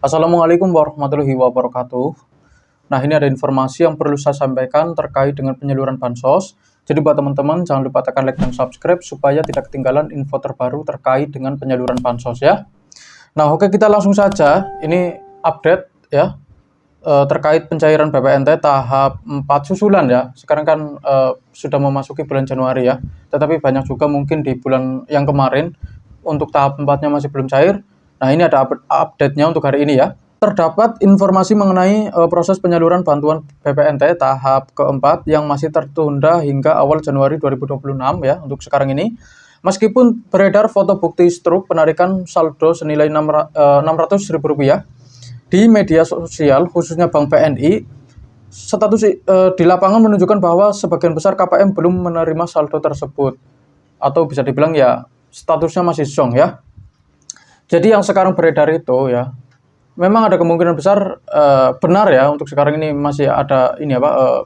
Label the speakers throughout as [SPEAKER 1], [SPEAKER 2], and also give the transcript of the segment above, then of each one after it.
[SPEAKER 1] Assalamualaikum warahmatullahi wabarakatuh. Nah, ini ada informasi yang perlu saya sampaikan terkait dengan penyaluran bansos. Jadi buat teman-teman jangan lupa tekan like dan subscribe supaya tidak ketinggalan info terbaru terkait dengan penyaluran bansos ya. Nah, oke, kita langsung saja. Ini update ya terkait pencairan BPNT tahap 4 susulan ya. Sekarang kan sudah memasuki bulan Januari ya. Tetapi banyak juga mungkin di bulan yang kemarin untuk tahap 4-nya masih belum cair. Nah, ini ada update-nya untuk hari ini ya. Terdapat informasi mengenai proses penyaluran bantuan BPNT tahap keempat yang masih tertunda hingga awal Januari 2026 ya untuk sekarang ini. Meskipun beredar foto bukti struk penarikan saldo senilai Rp600.000 di media sosial, khususnya Bank BNI, status di lapangan menunjukkan bahwa sebagian besar KPM belum menerima saldo tersebut. Atau bisa dibilang ya statusnya masih zonk ya. Jadi yang sekarang beredar itu ya, memang ada kemungkinan besar benar ya untuk sekarang ini masih ada ini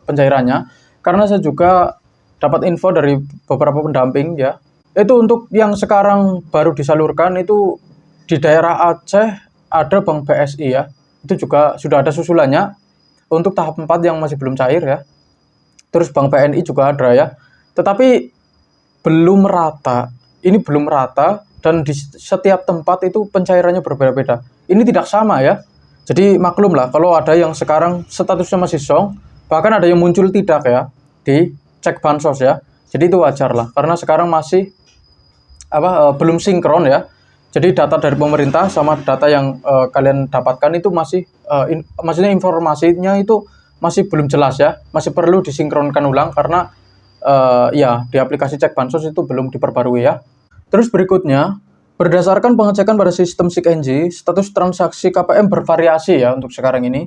[SPEAKER 1] pencairannya. Karena saya juga dapat info dari beberapa pendamping ya. Itu untuk yang sekarang baru disalurkan itu di daerah Aceh ada Bank BSI ya. Itu juga sudah ada susulannya untuk tahap 4 yang masih belum cair ya. Terus Bank BNI juga ada ya. Tetapi belum merata. Ini belum merata. Dan di setiap tempat itu pencairannya berbeda-beda. Ini tidak sama ya. Jadi maklum lah kalau ada yang sekarang statusnya masih zonk, bahkan ada yang muncul tidak ya di cek bansos ya. Jadi itu wajar lah karena sekarang masih belum sinkron ya. Jadi data dari pemerintah sama data yang kalian dapatkan itu masih maksudnya informasinya itu masih belum jelas ya. Masih perlu disinkronkan ulang karena ya di aplikasi cek bansos itu belum diperbarui ya. Terus berikutnya, berdasarkan pengecekan pada sistem SIKNJ, status transaksi KPM bervariasi ya untuk sekarang ini.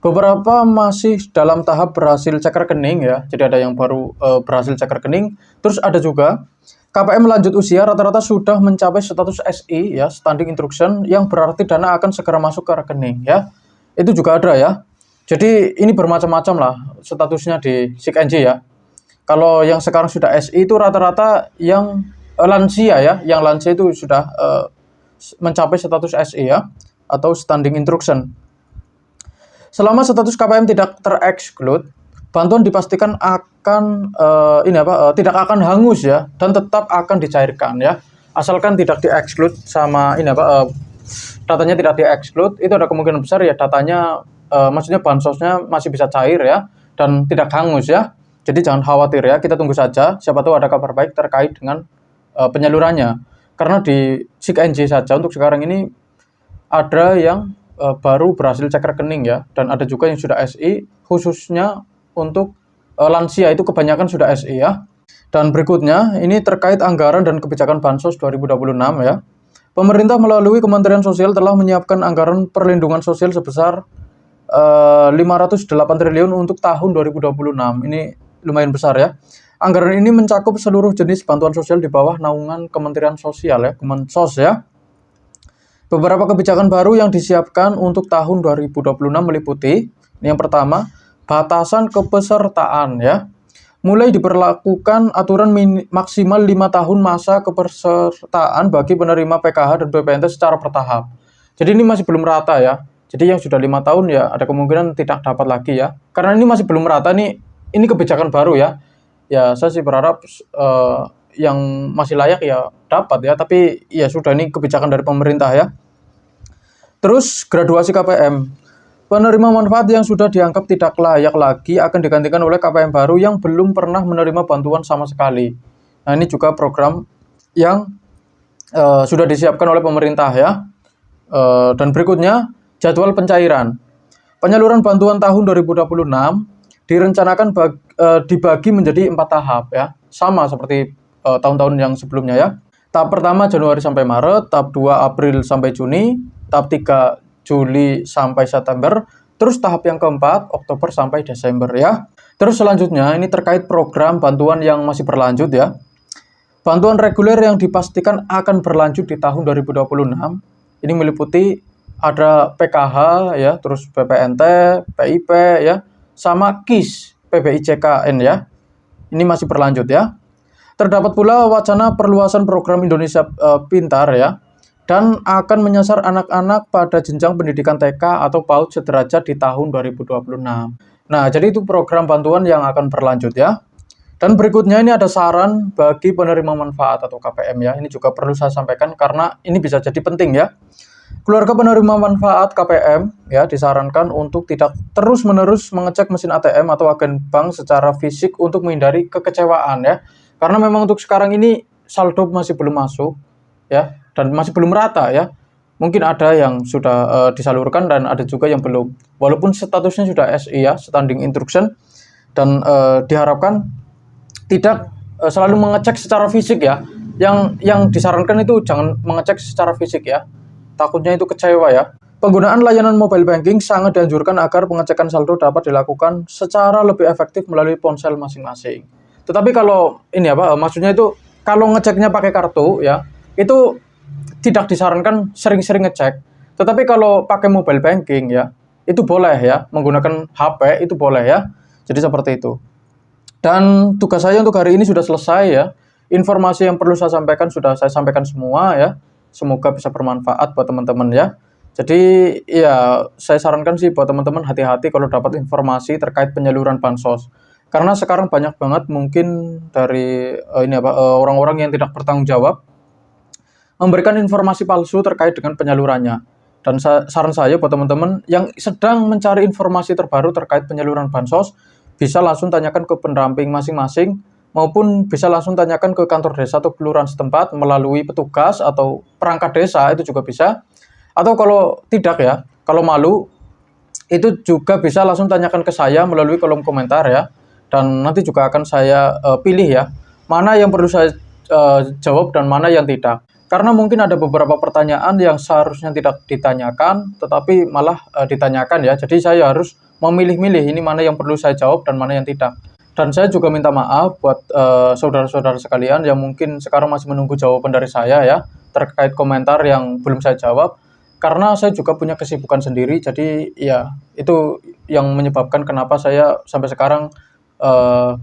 [SPEAKER 1] Beberapa masih dalam tahap berhasil cek rekening ya, jadi ada yang baru berhasil cek rekening. Terus ada juga KPM lanjut usia rata-rata sudah mencapai status SI ya, standing instruction, yang berarti dana akan segera masuk ke rekening ya. Itu juga ada ya. Jadi ini bermacam-macam lah statusnya di SIKNJ ya. Kalau yang sekarang sudah SI itu rata-rata yang lansia ya, yang lansia itu sudah mencapai status SI ya, atau standing instruction. Selama status KPM tidak tereksklud, bantuan dipastikan akan tidak akan hangus ya, dan tetap akan dicairkan ya, asalkan tidak dieksklud sama datanya tidak dieksklud, itu ada kemungkinan besar ya datanya maksudnya bansosnya masih bisa cair ya, dan tidak hangus ya. Jadi jangan khawatir ya, kita tunggu saja, siapa tahu ada kabar baik terkait dengan penyalurannya. Karena di SIKNJ saja untuk sekarang ini ada yang baru berhasil cek rekening ya, dan ada juga yang sudah SI, khususnya untuk lansia itu kebanyakan sudah SI ya. Dan berikutnya ini terkait anggaran dan kebijakan Bansos 2026 ya. Pemerintah melalui Kementerian Sosial telah menyiapkan anggaran perlindungan sosial sebesar 508 triliun untuk tahun 2026. Ini lumayan besar ya. Anggaran ini mencakup seluruh jenis bantuan sosial di bawah naungan Kementerian Sosial ya, Kemensos ya. Beberapa kebijakan baru yang disiapkan untuk tahun 2026 meliputi, yang pertama, batasan kepesertaan ya. Mulai diberlakukan aturan maksimal 5 tahun masa kepesertaan bagi penerima PKH dan BPNT secara bertahap. Jadi ini masih belum rata ya. Jadi yang sudah 5 tahun ya ada kemungkinan tidak dapat lagi ya. Karena ini masih belum rata nih, ini kebijakan baru ya. Ya saya sih berharap yang masih layak ya dapat ya, tapi ya sudah, ini kebijakan dari pemerintah ya. Terus graduasi KPM. Penerima manfaat yang sudah dianggap tidak layak lagi akan digantikan oleh KPM baru yang belum pernah menerima bantuan sama sekali. Nah, ini juga program yang sudah disiapkan oleh pemerintah ya. Dan berikutnya jadwal pencairan. Penyaluran bantuan tahun 2026 direncanakan dibagi menjadi 4 tahap ya, sama seperti tahun-tahun yang sebelumnya ya. Tahap pertama Januari sampai Maret, tahap 2 April sampai Juni, tahap 3 Juli sampai September, terus tahap yang keempat Oktober sampai Desember ya. Terus selanjutnya ini terkait program bantuan yang masih berlanjut ya. Bantuan reguler yang dipastikan akan berlanjut di tahun 2026 ini meliputi ada PKH ya, terus BPNT, PIP ya, sama KIS, PBICKN ya. Ini masih berlanjut ya. Terdapat pula wacana perluasan program Indonesia Pintar ya. dan akan menyasar anak-anak pada jenjang pendidikan TK atau PAUD sederajat di tahun 2026. Nah, jadi itu program bantuan yang akan berlanjut ya. Dan berikutnya ini ada saran bagi penerima manfaat atau KPM ya. Ini juga perlu saya sampaikan karena ini bisa jadi penting ya. Keluarga penerima manfaat KPM ya disarankan untuk tidak terus-menerus mengecek mesin ATM atau agen bank secara fisik untuk menghindari kekecewaan ya. Karena memang untuk sekarang ini saldo masih belum masuk ya dan masih belum rata ya. Mungkin ada yang sudah disalurkan dan ada juga yang belum. Walaupun statusnya sudah SI ya, standing instruction, dan diharapkan tidak selalu mengecek secara fisik ya. Yang disarankan itu jangan mengecek secara fisik ya. Takutnya itu kecewa ya. Penggunaan layanan mobile banking sangat dianjurkan agar pengecekan saldo dapat dilakukan secara lebih efektif melalui ponsel masing-masing. Tetapi kalau ini maksudnya itu kalau ngeceknya pakai kartu ya, itu tidak disarankan sering-sering ngecek. Tetapi kalau pakai mobile banking ya, itu boleh ya, menggunakan HP itu boleh ya. Jadi seperti itu. Dan tugas saya untuk hari ini sudah selesai ya. Informasi yang perlu saya sampaikan sudah saya sampaikan semua ya. Semoga bisa bermanfaat buat teman-teman ya. Jadi ya saya sarankan sih buat teman-teman hati-hati kalau dapat informasi terkait penyaluran bansos. Karena sekarang banyak banget mungkin dari orang-orang yang tidak bertanggung jawab memberikan informasi palsu terkait dengan penyalurannya. Dan saran saya buat teman-teman yang sedang mencari informasi terbaru terkait penyaluran bansos, bisa langsung tanyakan ke pendamping masing-masing, maupun bisa langsung tanyakan ke kantor desa atau kelurahan setempat melalui petugas atau perangkat desa, itu juga bisa. Atau kalau tidak ya, kalau malu, itu juga bisa langsung tanyakan ke saya melalui kolom komentar ya. Dan nanti juga akan saya pilih ya, mana yang perlu saya jawab dan mana yang tidak. Karena mungkin ada beberapa pertanyaan yang seharusnya tidak ditanyakan, tetapi malah ditanyakan ya. Jadi saya harus memilih-milih ini mana yang perlu saya jawab dan mana yang tidak. Dan saya juga minta maaf buat saudara-saudara sekalian yang mungkin sekarang masih menunggu jawaban dari saya ya, terkait komentar yang belum saya jawab. Karena saya juga punya kesibukan sendiri, jadi ya itu yang menyebabkan kenapa saya sampai sekarang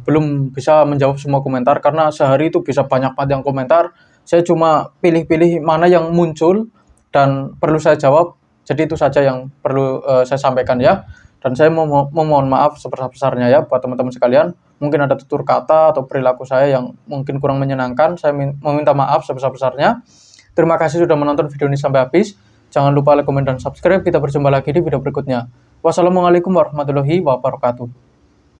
[SPEAKER 1] belum bisa menjawab semua komentar. Karena sehari itu bisa banyak banget yang komentar, saya cuma pilih-pilih mana yang muncul dan perlu saya jawab. Jadi itu saja yang perlu saya sampaikan ya. Dan saya mohon maaf sebesar-besarnya ya buat teman-teman sekalian. Mungkin ada tutur kata atau perilaku saya yang mungkin kurang menyenangkan. Saya meminta maaf sebesar-besarnya. Terima kasih sudah menonton video ini sampai habis. Jangan lupa like, komen, dan subscribe. Kita berjumpa lagi di video berikutnya. Wassalamualaikum warahmatullahi wabarakatuh.